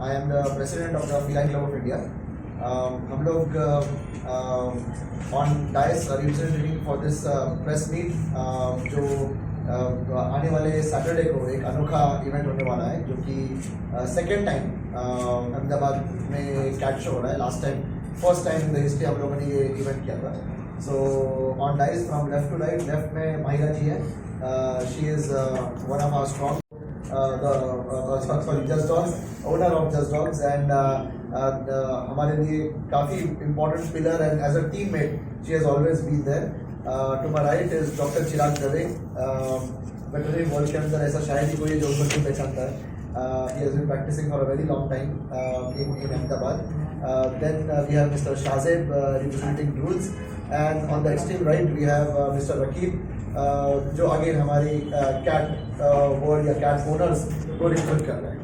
I am the president of the Feline Club of India. हम लोग on dais representing for this press meet जो आने वाले Saturday को एक अनोखा इवेंट होने वाला है, जो कि सेकेंड टाइम अहमदाबाद में कैट शो हो रहा है. Last time first time in the history हम लोगों ने ये इवेंट किया था. So on dais from left to right, left में माहिरा जी है. She is one of our strong Just Dogs, owner of Just Dogs, and हमारे लिए काफ़ी important pillar, and as a team mate she has always been there. To my right is doctor Chirag Dave. Veterinary world के अंदर ऐसा शायद ही कोई है जो उनको नहीं पहचानता है. He has been practicing for a very long time in Ahmedabad. Then we have Mr. Shahzeb representing rules, and on the extreme right we have Mr. Rakib, जो again हमारी cat world या cat owners को represent कर रहे हैं.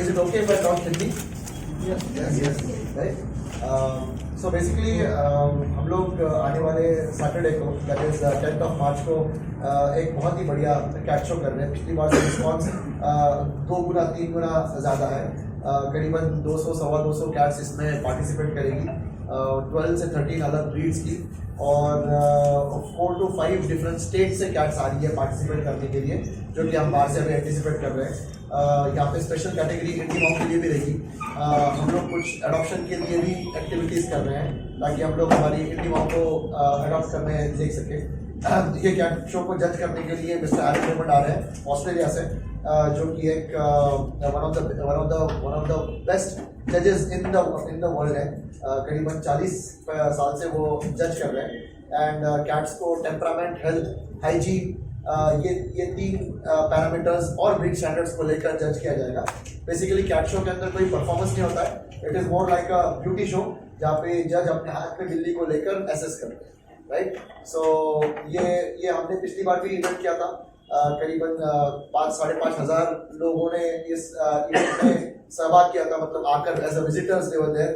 Is it okay if I talk Hindi? Yes. Right. So basically हम लोग आने वाले सैटरडे को, that is 10th of March को एक बहुत ही बढ़िया कैट शो कर रहे हैं. पिछली बार से रिस्पॉन्स 2 गुना 3 गुना ज़्यादा है. करीबन 200-250 कैट्स इसमें पार्टिसिपेट करेगी. 12 से 13 अलग ब्रीड्स की, और 4 to 5 डिफरेंट स्टेट से कैट्स आ रही है पार्टिसिपेट करने के लिए, जो कि हम बाहर से अभी एंटिसिपेट कर रहे हैं. यहाँ पे स्पेशल कैटेगरी इंडी मॉम के लिए भी रहेगी. हम लोग कुछ अडॉप्शन के लिए भी एक्टिविटीज़ कर रहे हैं, ताकि हम लोग हमारी इंडी मॉम को अडॉप्ट करने देख सकें. ये कैट शो को जज करने के लिए मिस्टर एलन रेमंड आ रहे हैं ऑस्ट्रेलिया से, जो कि एक वन ऑफ द बेस्ट जजेस इन द वर्ल्ड है. करीबन 40 साल से वो जज कर रहे हैं. एंड कैट्स को टेम्परामेंट, हेल्थ, हाइजीन, ये 3 पैरामीटर्स और ब्रीड स्टैंडर्ड्स को लेकर जज किया जाएगा. बेसिकली कैट शो के अंदर कोई परफॉर्मेंस नहीं होता है. It is more like a beauty show, जहाँ पे जज अपने हाथ में बिल्ली को लेकर एसेस करते हैं. राइट. सो ये हमने पिछली बार भी इवेंट किया था. करीबन 5-5.5 हज़ार लोगों ने इस इवेंट में सहभाग किया था. मतलब आकर as a visitors they were there.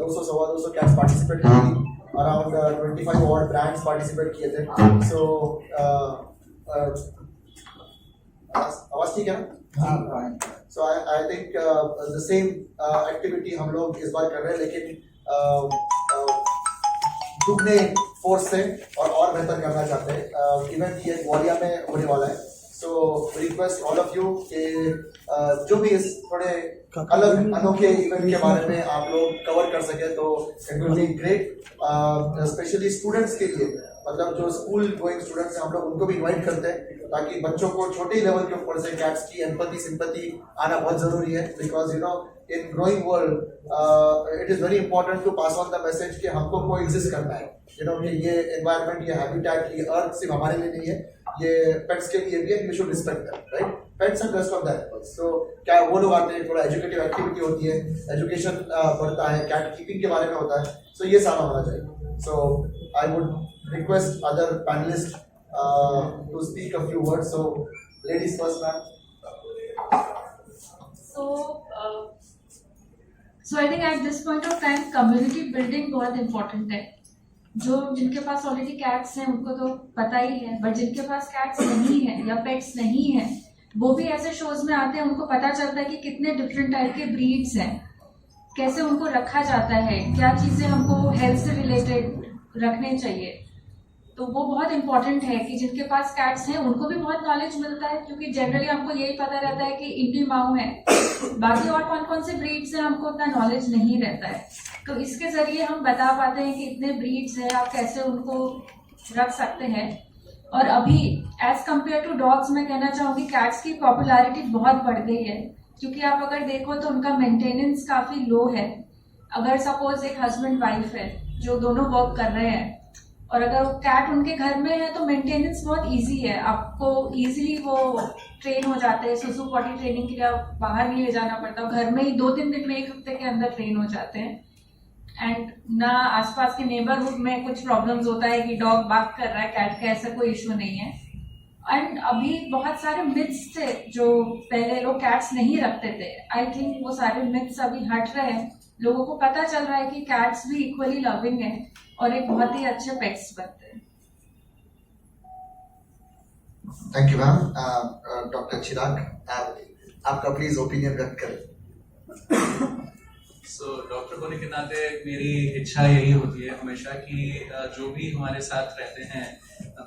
200-250 cats participate की. अराउंड 25 और ब्रांड्स पार्टिसिपेट किए थे. सो आवाज ठीक है ना? So I think the same activity हम लोग इस बार कर रहे हैं, लेकिन दुगने फोर्स से और बेहतर करना चाहते हैं. इवेंट ये ग्वालियर में होने वाला है. So request all of you कि जो भी इस थोड़े अलग अनोखे इवेंट के बारे में आप लोग कवर कर सके तो it will be great. Specially students के लिए, मतलब जो स्कूल गोइंग स्टूडेंट्स हैं, हम लोग उनको भी इन्वाइट करते हैं, ताकि बच्चों को छोटे लेवल के ऊपर से कैट्स की एम्पैथी, सिंपैथी आना बहुत ज़रूरी है. Because you know in growing world it is very important to pass on the message कि हमको को एग्जिस्ट करना है. यू नो कि ये एनवायरनमेंट, ये हैबिटेट, ये अर्थ सिर्फ हमारे लिए नहीं है, ये पेट्स के लिए भी है. We should respect that, right? Pets and rest of that. So क्या वो लोग आते हैं, थोड़ा एजुकेटिव एक्टिविटी होती है, एजुकेशन बढ़ता है, कैट कीपिंग के बारे में होता है. सो ये सारा होना चाहिए. So I would request other panellist to speak a few words. So ladies first, ma'am. So I think at this point of time community building बहुत important है. जो जिनके पास ऑलरेडी कैट्स हैं उनको तो पता ही है, बट जिनके पास कैट्स नहीं है या पेट्स नहीं है, वो भी ऐसे शोज में आते हैं. उनको पता चलता है कि कितने डिफरेंट टाइप के ब्रीड्स हैं, कैसे उनको रखा जाता है, क्या चीज़ें हमको हेल्थ से रिलेटेड रखने चाहिए. तो वो बहुत इंपॉर्टेंट है कि जिनके पास कैट्स हैं उनको भी बहुत नॉलेज मिलता है, क्योंकि जनरली हमको यही पता रहता है कि इंडी माऊ है, बाकी और कौन कौन से ब्रीड्स हैं हमको उतना नॉलेज नहीं रहता है. तो इसके ज़रिए हम बता पाते हैं कि इतने ब्रीड्स हैं, आप कैसे उनको रख सकते हैं. और अभी एज कम्पेयर टू डॉग्स मैं कहना चाहूँगी कैट्स की पॉपुलैरिटी बहुत बढ़ गई है, क्योंकि आप अगर देखो तो उनका मेंटेनेंस काफ़ी लो है. अगर सपोज एक हस्बैंड वाइफ है जो दोनों वर्क कर रहे हैं, और अगर कैट उनके घर में है तो मेंटेनेंस बहुत इजी है. आपको इजीली वो ट्रेन हो जाते हैं. सुसु पॉटी ट्रेनिंग के लिए बाहर नहीं ले जाना पड़ता, घर में ही 2-3 दिन में, 1 हफ्ते के अंदर ट्रेन हो जाते हैं. एंड ना आसपास के नेबरहुड में कुछ प्रॉब्लम्स होता है कि डॉग बात कर रहा है कैट का, ऐसा कोई इशू नहीं है. एंड अभी बहुत सारे मिथ्स थे जो पहले लोग कैट्स नहीं रखते थे. आई थिंक वो सारे मिथ्स अभी हट रहे हैं. लोगों को पता चल रहा है कि कैट्स भी इक्वली लविंग है और एक बहुत ही अच्छे पेट्स बनते हैं. Thank you ma'am. डॉक्टर चिराग, आपका प्लीज ओपिनियन व्यक्त करें। सो डॉक्टर होने के नाते मेरी इच्छा यही होती है हमेशा कि जो भी हमारे साथ रहते हैं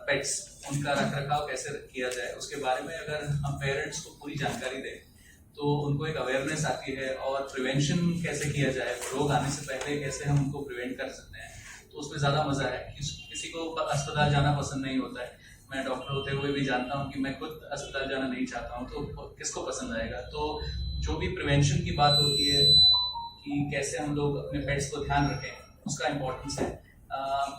पेट्स, उनका रख रखाव कैसे किया जाए उसके बारे में अगर हम पेरेंट्स को पूरी जानकारी दें तो उनको एक अवेयरनेस आती है, और प्रिवेंशन कैसे किया जाए, रोग आने से पहले कैसे हम उनको प्रिवेंट कर सकते हैं, तो उसमें ज़्यादा मज़ा है। किसी को अस्पताल जाना पसंद नहीं होता है, मैं डॉक्टर होते हुए भी जानता हूँ कि मैं खुद अस्पताल जाना नहीं चाहता हूँ, तो किसको पसंद आएगा। तो जो भी प्रिवेंशन की बात होती है कि कैसे हम लोग अपने पेट्स को ध्यान रखें, उसका इम्पोर्टेंस है।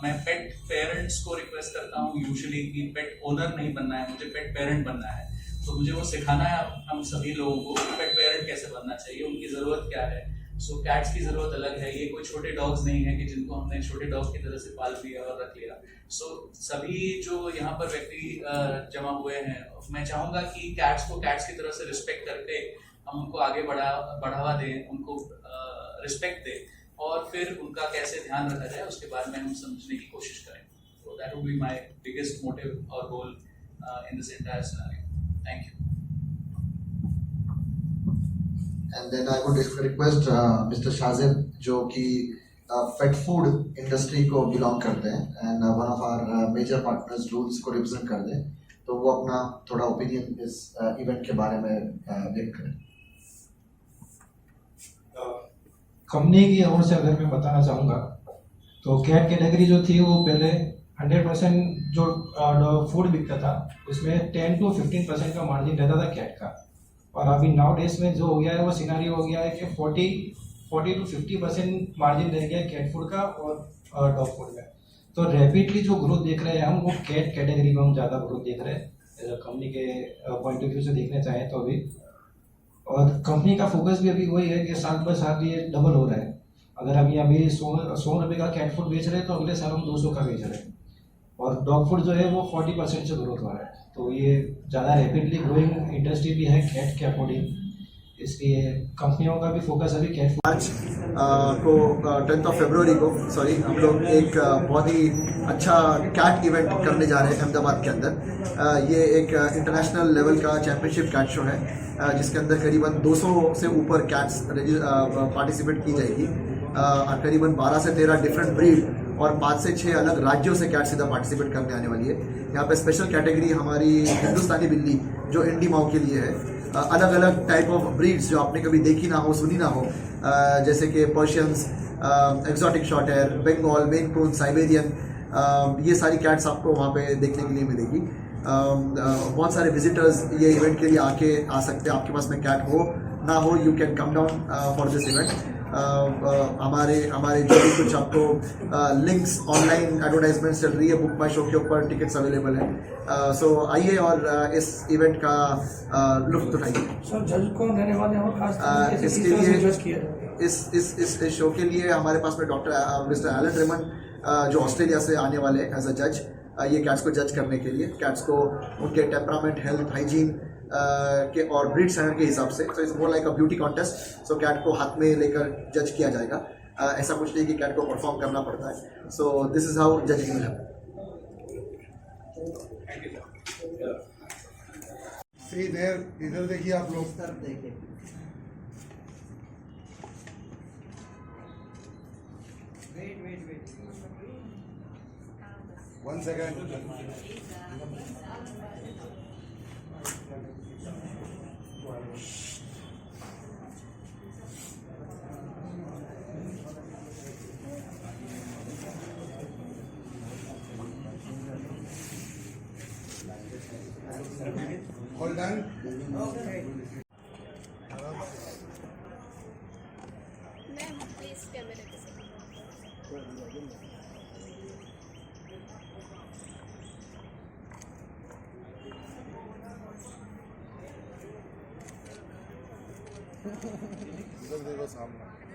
मैं पेट पेरेंट्स को रिक्वेस्ट करता हूँ यूजुअली कि पेट ओनर नहीं बनना है, मुझे पेट पेरेंट बनना है। तो मुझे वो सिखाना है हम सभी लोगों को पेट पेरेंट कैसे बनना चाहिए, उनकी ज़रूरत क्या है। सो कैट्स की ज़रूरत अलग है, ये कोई छोटे डॉग्स नहीं है कि जिनको हमने छोटे डॉग की तरह से पाल लिया और रख लिया। सो सभी जो यहाँ पर व्यक्ति जमा हुए हैं, मैं चाहूँगा कि कैट्स को कैट्स की तरह से रिस्पेक्ट करके हम उनको आगे बढ़ावा दें, उनको रिस्पेक्ट दें, और फिर उनका कैसे ध्यान रखा जाए उसके बारे में हम समझने की कोशिश करें। तो that would be my biggest motive और goal in this entire scenario. Thank you. And then I would request mister Shajib, जो कि पेट फूड इंडस्ट्री को बिलोंग करते हैं and one of our major partners rules को रिप्रेजेंट कर दें, तो वो अपना थोड़ा ओपिनियन इस इवेंट के बारे में व्यक्त करें। कंपनी की ओर से अगर मैं बताना चाहूँगा तो कैट कैटेगरी जो थी वो पहले 100% जो फूड बिकता था उसमें 10 to 15% का मार्जिन रहता था कैट का, और अभी नाउ डेज में जो हो गया है वो सिनारियो हो गया है कि 40 to 50% मार्जिन रह गया है कैट फूड का और डॉग फूड में। तो रैपिडली जो ग्रोथ देख रहे हैं हम, वो कैट कैटेगरी में हम ज़्यादा ग्रोथ देख रहे हैं कंपनी के पॉइंट ऑफ व्यू से देखना चाहें तो अभी। और कंपनी का फोकस भी अभी वही है कि साल ब साल ये डबल हो रहा है। अगर अभी 100 रुपये का कैट फूड बेच रहे हैं तो अगले साल हम 200 का बेच रहे हैं, और डॉग फूड जो है वो 40% से ग्रोथ हो रहा है। तो ये ज़्यादा रैपिडली ग्रोइंग इंडस्ट्री भी है कैट के अकॉर्डिंग, इसलिए कंपनियों का भी फोकस अभी कैट फूड। मार्च को 10 फरवरी को हम लोग एक बहुत ही अच्छा कैट इवेंट करने जा रहे हैं अहमदाबाद के अंदर। ये एक इंटरनेशनल लेवल का चैम्पियनशिप कैट शो है, जिसके अंदर करीबन 200 से ऊपर कैट्स पार्टिसिपेट की जाएगी। करीबन 12 से 13 डिफरेंट ब्रीड और 5 से 6 अलग राज्यों से कैट सीधा पार्टिसिपेट करने आने वाली है। यहाँ पे स्पेशल कैटेगरी हमारी हिंदुस्तानी बिल्ली जो इंडी माओ के लिए है, अलग अलग टाइप ऑफ ब्रीड्स जो आपने कभी देखी ना हो, सुनी ना हो, जैसे कि Persians, exotic short hair, Bengal, Maine Coon, Siberian, ये सारी कैट्स आपको वहाँ पे देखने के लिए मिलेगी। बहुत सारे विजिटर्स ये इवेंट के लिए आ सकते हैं। आपके पास में कैट हो ना हो, you can come down for this event. हमारे जो भी कुछ आपको लिंक्स, ऑनलाइन एडवर्टाइजमेंट्स चल रही है, बुक माई शो के ऊपर टिकट्स अवेलेबल है। सो आइए और इस इवेंट का लुत्फ उठाइए। सर जज कौन रहने वाले हैं और खास इसके लिए इस शो के लिए हमारे पास में डॉक्टर मिस्टर एलन रेमंड जो ऑस्ट्रेलिया से आने वाले एज अ जज, ये कैट्स को जज करने के लिए, कैट्स को उनके टेम्परामेंट, हेल्थ, हाइजीन के और ब्रीड स्टैंडर्ड के हिसाब से। So it's more like a beauty contest. So cat को हाथ में लेकर जज किया जाएगा। ऐसा कुछ नहीं कि कैट को परफॉर्म करना पड़ता है। So this is how judging will happen. इधर देखिए आप लोग, सर देखिए, wait 1 second. All done? Ma'am please कैमरे के साथ इधर देखो सामने।